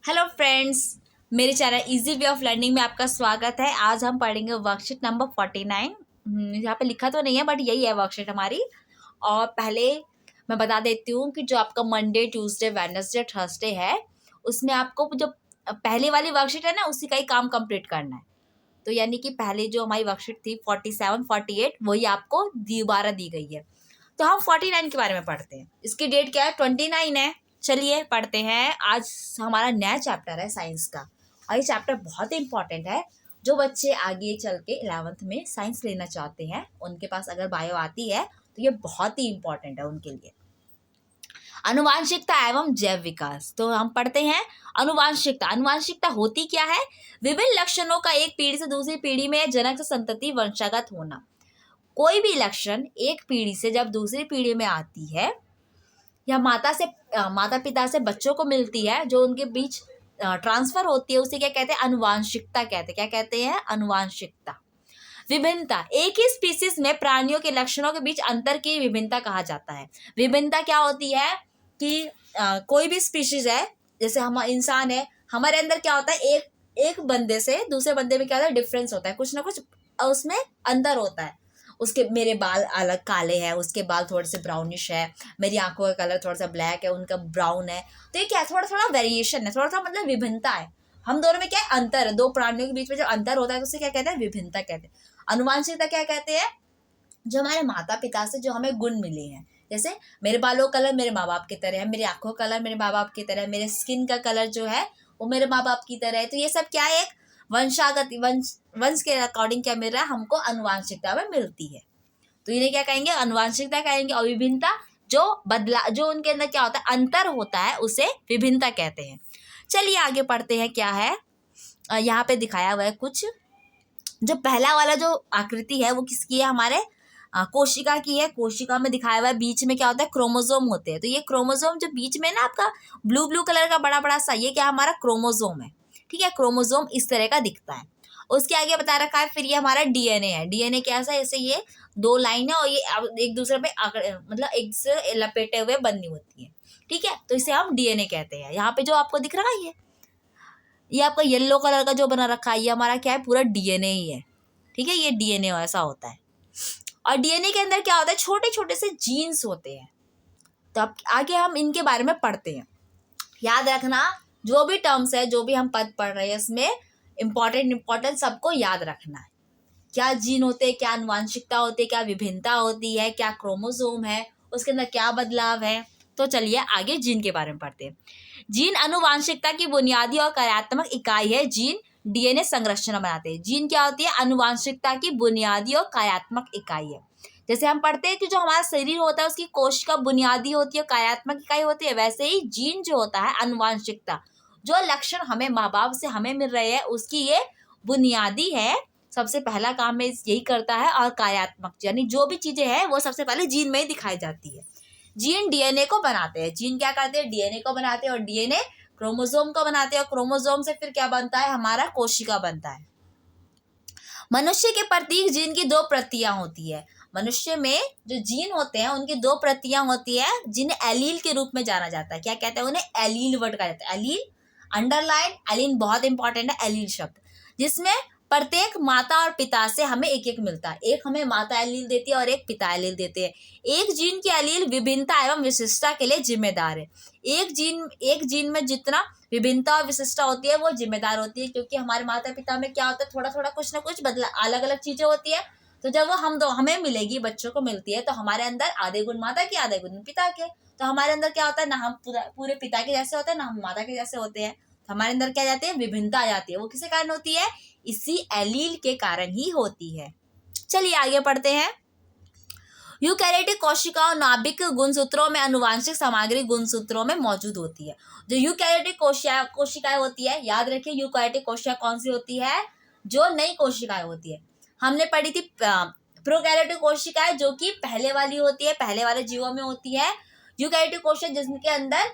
Hello friends, मेरे channel easy way of learning में आपका स्वागत है। आज हम पढ़ेंगे वर्कशीट नंबर 49। यहाँ पे लिखा तो नहीं है बट यही है वर्कशीट हमारी। और पहले मैं बता देती हूँ कि जो आपका मंडे, ट्यूसडे, वेडनेसडे, थर्सडे है उसमें आपको जो पहले वाली वर्कशीट है ना उसी का ही काम कंप्लीट करना है। तो यानी कि पहले जो हमारी वर्कशीट थी 47, 48 वही आपको दोबारा दी गई है। तो हम 49 के बारे में पढ़ते हैं। इसकी डेट क्या है? 29 है। चलिए पढ़ते हैं। आज हमारा नया चैप्टर है साइंस का और ये चैप्टर बहुत ही इंपॉर्टेंट है। जो बच्चे आगे चल के 11th में साइंस लेना चाहते हैं उनके पास अगर बायो आती है तो ये बहुत ही इंपॉर्टेंट है उनके लिए। आनुवांशिकता एवं जैव विकास। तो हम पढ़ते हैं आनुवांशिकता। आनुवांशिकता होती क्या है? विभिन्न लक्षणों का एक पीढ़ी से दूसरी पीढ़ी में जनक से संतति वंशागत होना। कोई भी लक्षण एक पीढ़ी से जब दूसरी पीढ़ी में आती है या माता पिता से बच्चों को मिलती है, जो उनके बीच ट्रांसफर होती है, उसे क्या कहते हैं? अनुवांशिकता कहते हैं। क्या कहते हैं? अनुवांशिकता। विभिन्नता, एक ही स्पीसीज में प्राणियों के लक्षणों के बीच अंतर की विभिन्नता कहा जाता है। विभिन्नता क्या होती है कि कोई भी स्पीशीज है, जैसे हम इंसान है, हमारे अंदर क्या होता है? एक बंदे से दूसरे बंदे में क्या होता है? डिफरेंस होता है, कुछ ना कुछ उसमें अंतर होता है। उसके मेरे बाल अलग काले हैं, उसके बाल थोड़े से ब्राउनिश है, मेरी आंखों का कलर थोड़ा सा ब्लैक है, उनका ब्राउन है। तो ये क्या, थोड़ा थोड़ा वेरिएशन है, थोड़ा थोड़ा मतलब विभिन्नता है। हम दोनों में क्या है? अंतर है। दो प्राणियों के बीच में जो अंतर होता है तो उसे क्या कहते हैं? विभिन्नता कहते हैं। अनुवांशिकता क्या कहते हैं? जो हमारे माता पिता से जो हमें गुण मिले हैं, जैसे मेरे बालों का कलर मेरे माँ बाप की तरह है, मेरी आंखों का कलर मेरे माँ बाप की तरह है, मेरे स्किन का कलर जो है वो मेरे माँ बाप की तरह है। तो ये सब क्या है? एक वंश के अकॉर्डिंग क्या मिल रहा है हमको? अनुवांशिकता में मिलती है। तो इन्हें क्या कहेंगे? अनुवांशिकता कहेंगे। और विभिन्नता, जो उनके अंदर क्या होता है? अंतर होता है, उसे विभिन्नता कहते हैं। चलिए आगे पढ़ते हैं। क्या है यहाँ पे दिखाया हुआ है कुछ। जो पहला वाला जो आकृति है वो किसकी है? हमारे कोशिका की है। कोशिका में दिखाया हुआ है, बीच में क्या होता है? क्रोमोसोम होते हैं। तो ये क्रोमोसोम जो बीच में ना आपका ब्लू ब्लू कलर का बड़ा बड़ा सा, ये क्या हमारा क्रोमोसोम है। ठीक है, क्रोमोसोम इस तरह का दिखता है। उसके आगे बता रखा है फिर ये हमारा डीएनए है। डीएनए कैसा है? जैसे ये दो लाइन है और ये एक दूसरे पे मतलब एक से लपेटे हुए बनी होती है। ठीक है, तो इसे हम डीएनए कहते हैं। यहाँ पे जो आपको दिख रहा है ये आपका येलो कलर का जो बना रखा है, ये हमारा क्या है? पूरा डीएनए ही है। ठीक है, ये डीएनए ऐसा होता है। और डीएनए के अंदर क्या होता है? छोटे छोटे से जीन्स होते हैं। तो अब आगे हम इनके बारे में पढ़ते हैं। याद रखना, जो भी टर्म्स है, जो भी हम पद पढ़ रहे हैं, इसमें इम्पोर्टेंट सबको याद रखना है। क्या जीन होते हैं, क्या आनुवांशिकता होती है, क्या विभिन्नता होती है, क्या क्रोमोसोम है, उसके अंदर क्या बदलाव है। तो चलिए आगे जीन के बारे में पढ़ते हैं। जीन अनुवांशिकता की बुनियादी और कार्यात्मक इकाई है। जीन डीएनए संरचना बनाते हैं। जीन क्या होती है? अनुवांशिकता की बुनियादी और कार्यात्मक इकाई है। जैसे हम पढ़ते हैं कि जो हमारा शरीर होता है उसकी कोशिका बुनियादी होती है, कार्यात्मक इकाई होती है, वैसे ही जीन जो होता है अनुवांशिकता, जो लक्षण हमें माँ बाप से हमें मिल रहे हैं उसकी ये बुनियादी है। सबसे पहला काम में यही करता है। और कार्यात्मक यानी जो भी चीजें हैं वो सबसे पहले जीन में ही दिखाई जाती है। जीन डीएनए को बनाते हैं। जीन क्या करते हैं? डीएनए को बनाते हैं। और डीएनए क्रोमोसोम को बनाते हैं। और क्रोमोसोम से फिर क्या बनता है? हमारा कोशिका बनता है। मनुष्य के प्रत्येक जीन की दो प्रतियां होती है। मनुष्य में जो जीन होते हैं उनकी दो प्रतियां होती है, जिन्हें एलील के रूप में जाना जाता है। क्या कहते हैं उन्हें? एलील वर्ड कहा जाता है। एलील, अंडरलाइन एलील बहुत इंपॉर्टेंट है, एलील शब्द, जिसमें प्रत्येक माता और पिता से हमें एक एक मिलता है। एक हमें माता एलील देती है और एक पिता एलील देते हैं। एक जीन की एलील विभिन्नता एवं विशिष्टता के लिए जिम्मेदार है। एक जीन में जितना विभिन्नता और विशिष्टता होती है वो जिम्मेदार होती है, क्योंकि हमारे माता पिता में क्या होता है? थोड़ा थोड़ा कुछ ना कुछ बदला, अलग अलग चीजें होती है। तो जब वो हमें मिलेगी, बच्चों को मिलती है, तो हमारे अंदर आधे गुण माता के आधे गुण पिता के। तो हमारे अंदर क्या होता है? ना हम पूरे पिता के जैसे होते हैं, ना हम माता के जैसे होते हैं। तो हमारे अंदर क्या जाती है? विभिन्नता आ जाती है। वो किसके कारण होती है? इसी एलील के कारण ही होती है। चलिए आगे पढ़ते हैं। यूकैरियोटिक कोशिकाओं नाभिक गुणसूत्रों में आनुवांशिक सामग्री गुणसूत्रों में मौजूद होती है। जो यूकैरियोटिक कोशिकाएं होती है, याद रखिए यूकैरियोटिक कोशिका कौन सी होती है? जो नई कोशिकाएं होती है। हमने पढ़ी थी प्रोकैरियोटिक कोशिकाएं, जो कि पहले वाली होती है, पहले वाले जीवों में होती है। यूकैरियोटिक कोशिका जिसके अंदर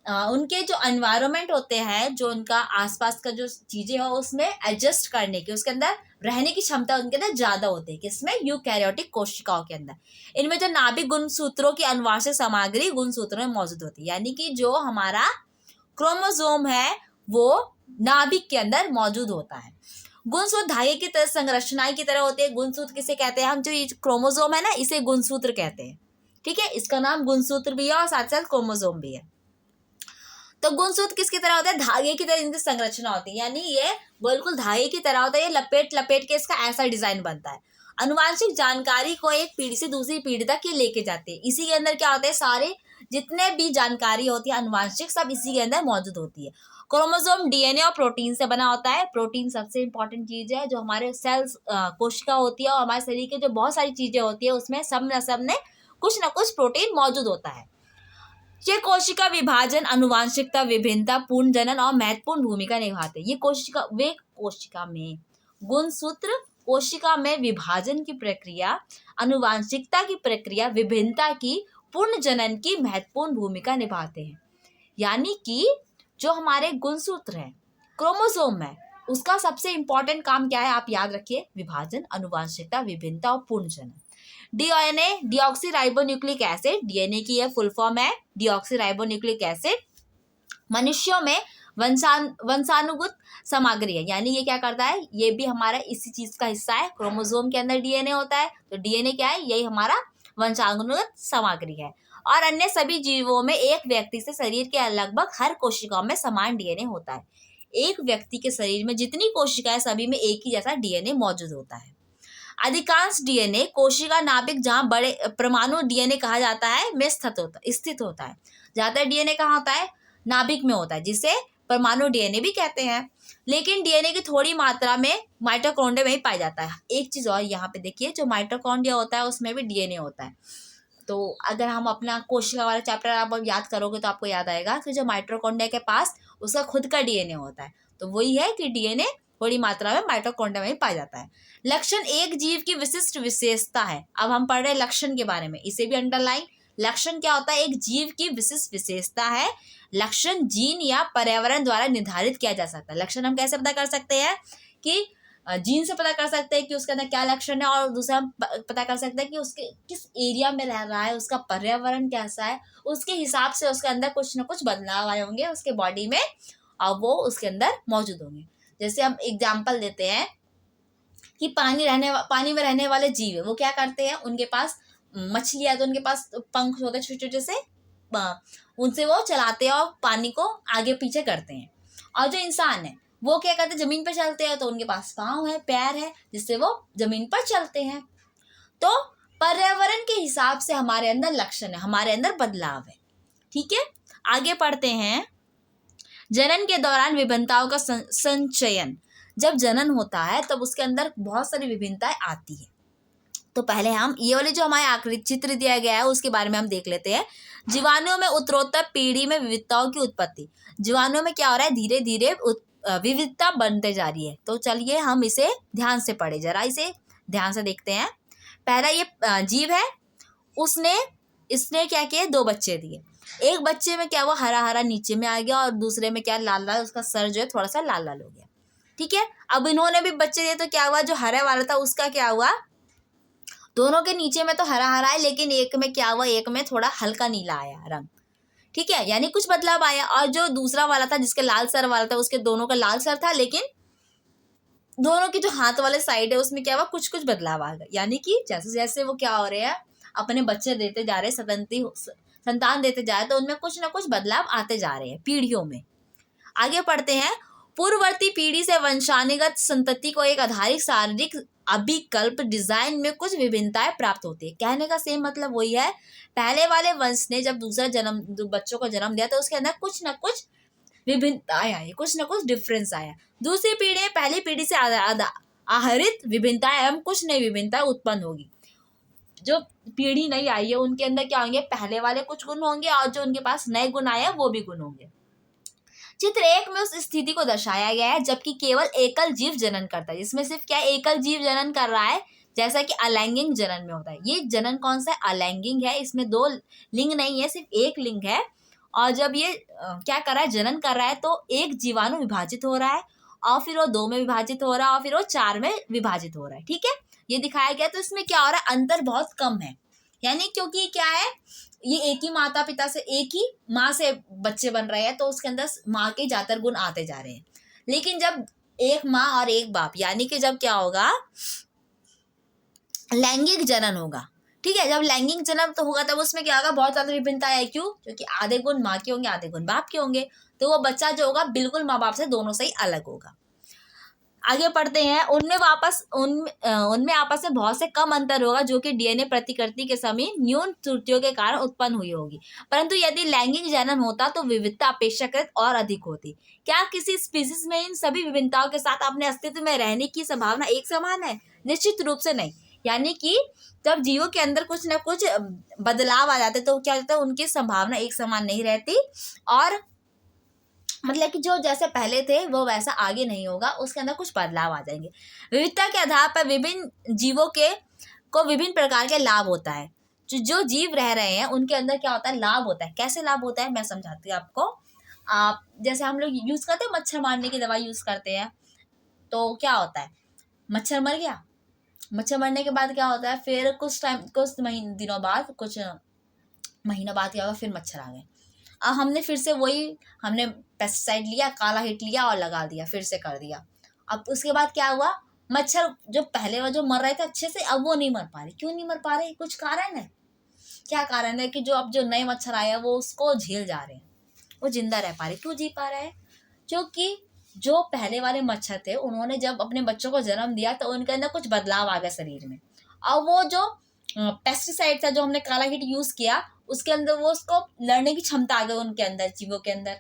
उनके जो एनवायरनमेंट होते हैं, जो उनका आसपास का जो चीजें हो उसमें एडजस्ट करने की, उसके अंदर रहने की क्षमता उनके अंदर ज्यादा होती है। किसमें? यूकैरियोटिक कोशिकाओं के अंदर। इनमें जो नाभिक गुणसूत्रों की अनुवांशिक सामग्री गुणसूत्रों में मौजूद होती है। यानी कि जो हमारा क्रोमोसोम है वो नाभिक के अंदर मौजूद होता है। गुणसूत्र धागे की तरह संरचनाएं की तरह होते हैं। गुणसूत्र किसे कहते हैं? हम जो ये क्रोमोसोम है ना, इसे गुणसूत्र कहते हैं। ठीक है, इसका नाम गुणसूत्र भी है और साथ साथ क्रोमोसोम भी है। तो गुणसूत्र किसकी तरह होता है? धागे की तरह इनकी संरचना होती है, यानी ये बिल्कुल धागे की तरह होता है। ये लपेट लपेट के इसका ऐसा डिजाइन बनता है। अनुवांशिक जानकारी को एक पीढ़ी से दूसरी पीढ़ी तक ये लेके जाते हैं। इसी के अंदर क्या होता है, सारे जितने भी जानकारी होती है अनुवांशिक, सब इसी के अंदर मौजूद होती है। क्रोमोसोम डीएनए और प्रोटीन से बना होता है। प्रोटीन सबसे इंपॉर्टेंट चीज है, जो हमारे सेल्स कोशिका होती है और हमारे शरीर के जो बहुत सारी चीजें होती है उसमें सब में कुछ ना कुछ प्रोटीन मौजूद होता है। ये कोशिका विभाजन, अनुवांशिकता, विभिन्नता, पूर्ण जनन और महत्वपूर्ण भूमिका निभाते हैं। ये कोशिका में गुणसूत्र कोशिका में विभाजन की प्रक्रिया, अनुवांशिकता की प्रक्रिया, विभिन्नता की, पूर्ण जनन की महत्वपूर्ण भूमिका निभाते हैं। यानी कि जो हमारे गुणसूत्र है, क्रोमोसोम है, उसका सबसे इंपॉर्टेंट काम क्या है? आप याद रखिए, विभाजन, अनुवांशिकता, विभिन्नता और पूर्ण जनन। डीएनए, डीऑक्सीराइबोन्यूक्लिक एसिड, डीएनए की यह फुल फॉर्म है डीऑक्सीराइबोन्यूक्लिक एसिड। मनुष्यों में वंशानुगत सामग्री है, यानी ये क्या करता है? ये भी हमारा इसी चीज का हिस्सा है। क्रोमोसोम के अंदर डीएनए होता है, तो डीएनए क्या है? यही हमारा वंशानुगत सामग्री है। और अन्य सभी जीवों में एक व्यक्ति से शरीर के लगभग हर कोशिकाओं में समान डीएनए होता है। एक व्यक्ति के शरीर में जितनी कोशिकाएं, सभी में एक ही जैसा डीएनए मौजूद होता है। अधिकांश डीएनए कोशिका नाभिक, जहां बड़े परमाणु डीएनए कहा जाता है, में स्थित होता है। ज्यादातर डीएनए कहाँ होता है? नाभिक में होता है, जिसे परमाणु डीएनए भी कहते हैं। लेकिन डीएनए की थोड़ी मात्रा में माइटोकॉन्ड्रिया में ही पाया जाता है। एक चीज और यहाँ पे देखिए, जो माइटोकॉन्ड्रिया होता है उसमें भी डीएनए होता है। तो अगर हम अपना कोशिका वाला चैप्टर आप याद करोगे तो आपको याद आएगा कि जो माइटोकॉन्ड्रिया के पास उसका खुद का डीएनए होता है। तो वही है कि डीएनए थोड़ी मात्रा में माइटोकॉन्ड्रिया में ही पाया जाता है। लक्षण एक जीव की विशिष्ट विशेषता है। अब हम पढ़ रहे हैं लक्षण के बारे में, इसे भी अंडरलाइन। लक्षण क्या होता है? एक जीव की विशिष्ट विशेषता है। लक्षण जीन या पर्यावरण द्वारा निर्धारित किया जा सकता है। लक्षण हम कैसे पता कर सकते हैं? कि जीन से पता कर सकते हैं कि उसके अंदर क्या लक्षण है, और दूसरा हम पता कर सकते हैं कि उसके किस एरिया में रह रहा है, उसका पर्यावरण कैसा है, उसके हिसाब से उसके अंदर कुछ ना कुछ बदलाव आए होंगे उसके बॉडी में, और वो उसके अंदर मौजूद होंगे। जैसे हम एग्जाम्पल देते हैं कि पानी में रहने वाले जीव है, वो क्या करते हैं? उनके पास मछलियां, तो उनके पास पंख होते हैं छोटे छोटे से, उनसे वो चलाते हैं और पानी को आगे पीछे करते हैं। और जो इंसान है वो क्या करते हैं? जमीन पर चलते हैं, तो उनके पास पाँव है, पैर है, जिससे वो जमीन पर चलते हैं। तो पर्यावरण के हिसाब से हमारे अंदर लक्षण है, हमारे अंदर बदलाव है। ठीक है, आगे पढ़ते हैं। जनन के दौरान विभिन्नताओं का संचयन। जब जनन होता है तब उसके अंदर बहुत सारी विभिन्नताएं आती है। तो पहले हम ये वाले जो हमारे आकृति चित्र दिया गया है उसके बारे में हम देख लेते हैं। जीवाणुओं में उत्तरोत्तर पीढ़ी में विविधताओं की उत्पत्ति। जीवाणुओं में क्या हो रहा है? धीरे धीरे विविधता बनते जा रही है। तो चलिए हम इसे ध्यान से पढ़े, जरा इसे ध्यान से देखते हैं। पहला ये जीव है, इसने क्या किया? 2 बच्चे दिए। एक बच्चे में क्या हुआ? हरा हरा नीचे में आ गया, और दूसरे में क्या? लाल लाल, उसका सर जो है थोड़ा सा लाल लाल हो गया। ठीक है, अब इन्होंने भी बच्चे दिए, तो क्या हुआ? जो हरे वाला था उसका क्या हुआ? दोनों के नीचे में तो हरा हरा है, लेकिन एक में क्या हुआ? एक में थोड़ा हल्का नीला आया रंग। ठीक है, यानी कुछ बदलाव आया। और जो दूसरा वाला था, जिसके लाल सर वाला था, उसके दोनों का लाल सर था, लेकिन दोनों की जो हाथ वाले साइड है उसमें क्या हुआ? कुछ कुछ बदलाव आ गया। यानी कि जैसे जैसे वो क्या हो रहे हैं, अपने बच्चे देते जा रहे हैं, संतान देते जा रहे हैं, तो उनमें कुछ ना कुछ बदलाव आते जा रहे हैं पीढ़ियों में। आगे पढ़ते हैं। पूर्ववर्ती पीढ़ी से वंशानुगत संतति को एक आधारिक शारीरिक अभिकल्प डिजाइन में कुछ विभिन्नताएं प्राप्त होती है। कहने का सेम मतलब वही है। पहले वाले वंश ने जब बच्चों को जन्म दिया, तो उसके अंदर कुछ ना कुछ विभिन्नताएं आई, कुछ ना कुछ डिफरेंस आया। दूसरी पीढ़ी में पहली पीढ़ी से आहरित विभिन्नताएं एवं कुछ नई विभिन्नताएं उत्पन्न होगी। जो पीढ़ी नई आई है उनके अंदर क्या होंगे? पहले वाले कुछ गुण होंगे, और जो उनके पास नए गुण आए हैं वो भी गुण होंगे। चित्र 1 में उस स्थिति को दर्शाया गया है जबकि केवल एकल जीव जनन करता है। इसमें सिर्फ क्या? एकल जीव जनन कर रहा है, जैसा कि अलैंगिक जनन में होता है। ये जनन कौन सा है? अलैंगिक है। इसमें 2 लिंग नहीं है, सिर्फ एक लिंग है। और जब ये क्या कर रहा है? जनन कर रहा है, तो एक जीवाणु विभाजित हो रहा है, और फिर वो 2 में विभाजित हो रहा है, और फिर वो 4 में विभाजित हो रहा है। ठीक है, ये दिखाया गया। तो इसमें क्या हो रहा है? अंतर बहुत कम है। यानी क्योंकि क्या है, ये एक ही माता पिता से, एक ही माँ से बच्चे बन रहे हैं, तो उसके अंदर माँ के ज्यादातर गुण आते जा रहे हैं। लेकिन जब एक माँ और एक बाप, यानी कि जब क्या होगा, लैंगिक जनन होगा, ठीक है, जब लैंगिक जन्म तो होगा तब उसमें क्या होगा, बहुत ज्यादा विभिन्नता है। क्यों? क्योंकि आधे गुण माँ के होंगे, आधे गुण बाप के होंगे, तो वो बच्चा जो होगा बिल्कुल माँ बाप से दोनों से ही अलग होगा। आगे पढ़ते हैं। उनमें आपस में बहुत से कम अंतर होगा जो कि डीएनए प्रतिकृति के समय न्यून त्रुटियों के कारण उत्पन्न हुई होगी। परंतु यदि लैंगिक जनन होता तो विविधता अपेक्षाकृत और अधिक होती। क्या किसी स्पीसीज में इन सभी विभिन्नताओं के साथ अपने अस्तित्व में रहने की संभावना एक समान है? निश्चित रूप से नहीं। यानी कि जब जीवों के अंदर कुछ ना कुछ बदलाव आ जाते तो क्या होता है, उनकी संभावना एक समान नहीं रहती, और मतलब कि जो जैसे पहले थे वो वैसा आगे नहीं होगा, उसके अंदर कुछ बदलाव आ जाएंगे। विविधता के आधार पर विभिन्न जीवों को विभिन्न प्रकार के लाभ होता है। जो जीव रह रहे हैं उनके अंदर क्या होता है, लाभ होता है। कैसे लाभ होता है मैं समझाती हूँ आपको। आप जैसे हम लोग यूज करते हैं, मच्छर मारने की दवाई यूज करते हैं, तो क्या होता है, मच्छर मर गया, मच्छर मरने के बाद क्या होता है, फिर कुछ दिनों बाद, कुछ महीनों बाद क्या होगा, फिर मच्छर आ गए। अब हमने फिर से वही, हमने पेस्टिसाइड लिया, काला हिट लिया और लगा दिया, फिर से कर दिया। अब उसके बाद क्या हुआ, मच्छर जो पहले वो जो मर रहे थे अच्छे से, अब वो नहीं मर पा रहे। क्यों नहीं मर पा रहे? कुछ कारण है। क्या कारण है कि जो अब जो नए मच्छर आए हैं वो उसको झेल जा रहे हैं, वो जिंदा रह पा रहे। क्यों जी पा रहे हैं? क्योंकि जो पहले वाले मच्छर थे उन्होंने जब अपने बच्चों को जन्म दिया तो उनके अंदर कुछ बदलाव आ गया शरीर में। अब वो जो पेस्टिसाइड था, जो हमने काला हिट यूज किया, उसके अंदर वो उसको लड़ने की क्षमता आ गई उनके अंदर, जीवों के अंदर,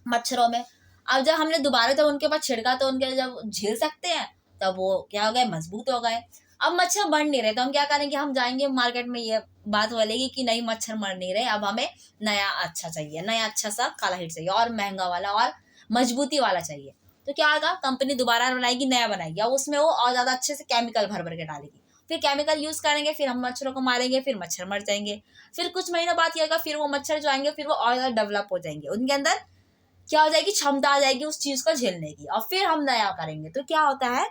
मच्छरों में। अब जब हमने दोबारा जब उनके पास छिड़का तो उनके जब झेल सकते हैं, तब वो क्या हो गए, मजबूत हो गए। अब मच्छर मर नहीं रहे तो हम क्या करेंगे, हम जाएंगे मार्केट में, ये बात बोलेगी कि नहीं मच्छर मर नहीं रहे, अब हमें नया अच्छा चाहिए, नया अच्छा सा काला हिट चाहिए, और महंगा वाला और मजबूती वाला चाहिए। तो क्या होगा, कंपनी दोबारा बनाएगी, नया बनाएगी, अब उसमें वो और ज्यादा अच्छे से केमिकल भर भर के डालेगी, फिर केमिकल यूज करेंगे, फिर हम मच्छरों को मारेंगे, फिर मच्छर मर जाएंगे। फिर कुछ महीनों बाद क्या होगा, फिर वो मच्छर जो आएंगे फिर वो और ज्यादा डेवलप हो जाएंगे, उनके अंदर क्या हो जाएगी, क्षमता आ जाएगी उस चीज को झेलने की, और फिर हम नया करेंगे। तो क्या होता है,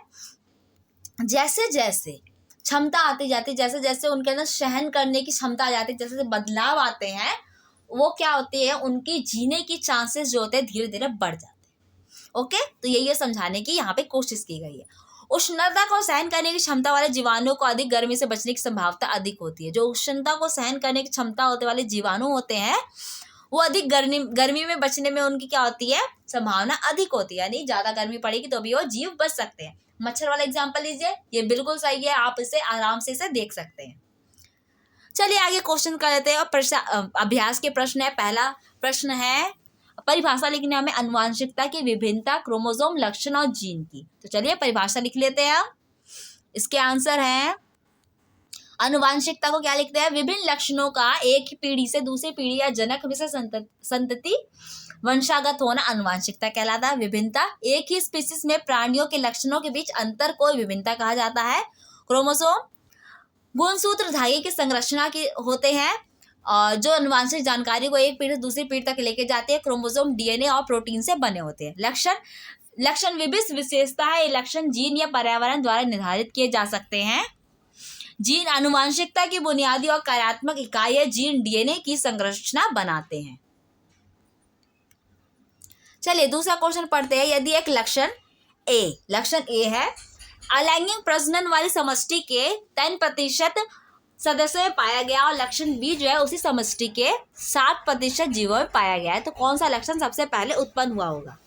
जैसे जैसे क्षमता आती जाती, जैसे जैसे उनके अंदर सहन करने की क्षमता आ जाती, जैसे जैसे बदलाव आते हैं, वो क्या होते हैं, उनकी जीने की चांसेस जो होते हैं धीरे धीरे बढ़ जाते हैं। ओके, तो यही समझाने की यहाँ पे कोशिश की गई है। उष्णता को सहन करने की क्षमता वाले जीवाणुओं को अधिक गर्मी से बचने की संभावना अधिक होती है। जो उष्णता को सहन करने की क्षमता होते वाले जीवाणु होते हैं वो अधिक गर्मी में बचने में उनकी क्या होती है, संभावना अधिक होती है। यानी ज्यादा गर्मी पड़ेगी तो भी वो जीव बच सकते हैं। मच्छर वाला एग्जांपल लीजिए, ये बिल्कुल सही है, आप इसे आराम से इसे देख सकते हैं। चलिए आगे क्वेश्चन कर लेते हैं। और अभ्यास के प्रश्न है। पहला प्रश्न है, परिभाषा लिखने हमें अनुवांशिकता की विभिन्नता, क्रोमोसोम, लक्षण और जीन की। तो चलिए परिभाषा लिख लेते हैं। इसके आंसर है, अनुवांशिकता को क्या लिखते हैं, विभिन्न लक्षणों का एक ही पीढ़ी से दूसरी पीढ़ी या जनक में से संतति वंशागत होना अनुवांशिकता कहलाता है। विभिन्नता, एक ही स्पीसीज में प्राणियों के लक्षणों के बीच अंतर को विभिन्नता कहा जाता है। क्रोमोसोम, गुणसूत्र धागे की संरचना के होते हैं और जो अनुवांशिक जानकारी को एक पीढ़ी से दूसरी पीढ़ी तक लेके जाते हैं। क्रोमोसोम डीएनए और प्रोटीन से बने होते हैं। लक्षण विभिन्न विशेषता है, ये लक्षण जीन या पर्यावरण द्वारा निर्धारित किए जा सकते हैं। जीन अनुवांशिकता की बुनियादी और कार्यात्मक इकाई है। जीन डीएनए की संरचना बनाते हैं। चलिए दूसरा क्वेश्चन पढ़ते हैं। यदि एक लक्षण ए है, अलैंगिक प्रजनन वाली समष्टि के 10% सदस्यों में पाया गया और लक्षण बी जो है उसी समष्टि के 60% जीवों में पाया गया है, तो कौन सा लक्षण सबसे पहले उत्पन्न हुआ होगा?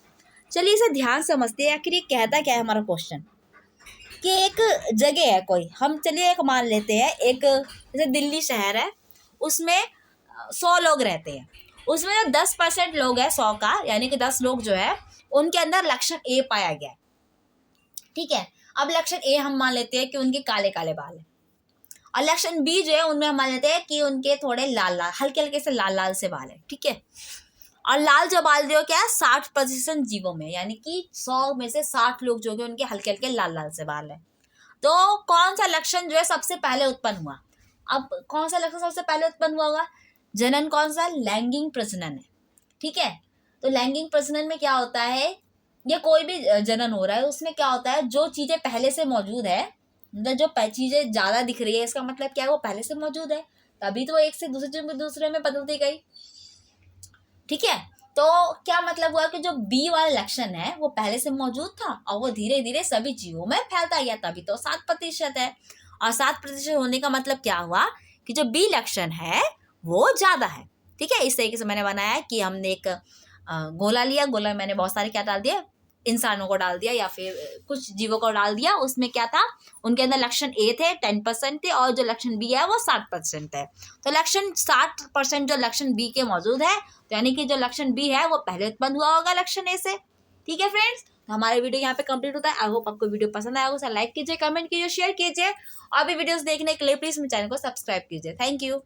चलिए इसे ध्यान समझते हैं। आखिर ये कहता क्या है हमारा क्वेश्चन, कि एक जगह है कोई, हम चलिए एक मान लेते हैं, एक जैसे दिल्ली शहर है, उसमें 100 लोग रहते हैं। उसमें जो 10% लोग हैं 100 का, यानी कि 10 लोग जो है उनके अंदर लक्षण ए पाया गया है। ठीक है, अब लक्षण ए हम मान लेते हैं कि उनके काले काले बाल है, और लक्षण बी जो है उनमें हम मान लेते हैं कि उनके थोड़े लाल लाल, हल्के हल्के से लाल लाल से बाल है। ठीक है, और लाल जो बाल जो क्या है 60% जीवों में, यानी कि 100 में से 60 लोग जो है उनके हल्के हल्के लाल लाल से बाल है। तो कौन सा लक्षण जो है सबसे पहले उत्पन्न हुआ? अब कौन सा लक्षण सबसे पहले उत्पन्न हुआ होगा? जनन कौन सा? लैंगिक प्रजनन है। ठीक है, तो लैंगिक प्रजनन में क्या होता है, या कोई भी जनन हो रहा है उसमें क्या होता है, जो चीजें पहले से मौजूद है, मतलब जो चीजें ज्यादा दिख रही है, इसका मतलब क्या है, वो पहले से मौजूद है। तभी तो एक से दूसरे में बदलती गई। ठीक है, तो क्या मतलब हुआ कि जो बी वाला लक्षण है वो पहले से मौजूद था और वो धीरे धीरे सभी जीवों में फैलता गया, तभी तो 7% है। और 7% होने का मतलब क्या हुआ कि जो बी लक्षण है वो ज्यादा है। ठीक है, इस तरीके से मैंने बनाया है कि हमने एक गोला लिया, गोला में मैंने बहुत सारे क्या डाल दिया, इंसानों को डाल दिया या फिर कुछ जीवों को डाल दिया। उसमें क्या था, उनके अंदर लक्षण ए थे 10% थे और जो लक्षण बी है वो 7% है। तो लक्षण 7% जो लक्षण बी के मौजूद है, तो यानी कि जो लक्षण बी है वो पहले उत्पन्न हुआ होगा लक्षण ए से। ठीक है फ्रेंड्स, तो हमारे वीडियो यहाँ पे कंप्लीट होता है। आई होप आपको वीडियो पसंद आया होगा। लाइक कीजिए, कमेंट कीजिए, शेयर कीजिए और भी वीडियोस देखने के लिए प्लीज मेरे चैनल को सब्सक्राइब कीजिए। Thank you.